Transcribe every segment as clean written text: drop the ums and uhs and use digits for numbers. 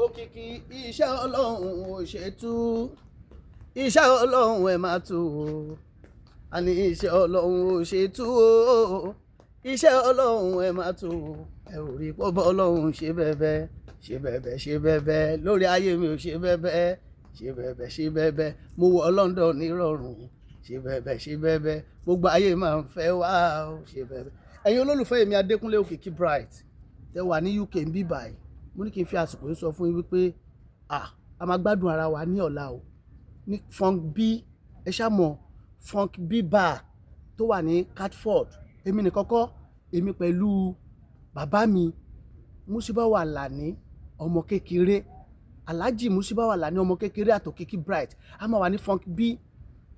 Okiki iṣẹ́ Ọlọ́run ò ṣe tú, iṣẹ́ Ọlọ́run ẹ máa tú o, àní iṣẹ́ Ọlọ́run ò ṣe tú o, iṣẹ́ Ọlọ́run ẹ máa tú o, ẹ ò rí pọ́bọ́ Ọlọ́run ṣe bẹ́ẹ̀ ṣe bẹ́ẹ̀ ṣe bẹ́ẹ̀ lórí ayé mi ò ṣe bẹ́ẹ̀ ṣe bẹ́ẹ̀ ṣe bẹ́ẹ̀ mo wọ London nírọ̀rùn ṣe bẹ́ẹ̀ gbogbo ayé máa ń fẹ́ wá o ṣe bẹ́ẹ̀. Ẹ̀yin olólùfẹ́ mi Adékúnlé Okiki Bright tẹ wà ní UK ń bí báyìí, mo ní kí n fi àsìkò yìí sọ fún yín wípé a máa gbádùn ara wa ní ọ̀la o ní funk b ẹ ṣàmọ̀ funk b bar tó wà ní Catford. Èmi nìkan kọ́, èmi pẹ̀lú bàbá mi Musibau Alani Omokekere, Alhaji Musibau Alani Omokekere àti Okiki Bright a máa wà ní funk b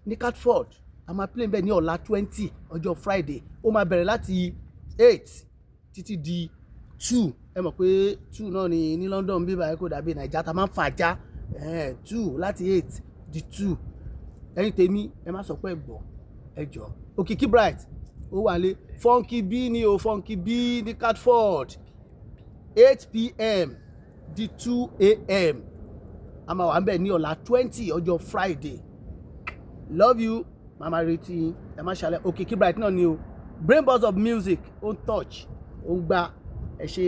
ní Catford. A máa play bẹ́ẹ̀ ní ọ̀la 20 ọjọ́ Friday. Ó máa bẹ̀rẹ̀ láti 8 títí di 2. Ẹ mọ̀ pé 2 náà ni ní London bí báyìí kò dàbí Naija tá máa ń fàájà 2 láti 8 di 2. Ẹ̀yin tèmi ẹ má sọ pé ẹ gbọ́ ẹ jọ. Okiki Bright ó wà lé funky b ní o, funky b ní Catford 8 p.m. di 2 a.m. a máa wà ń bẹ̀ ní ọ̀la 20 ọjọ́ Friday. Love you mama retí ẹ má ṣàlẹ̀. Okiki Bright náà ni o, brain buzz of music, ó ń touch ó ń gbá ẹ ṣe.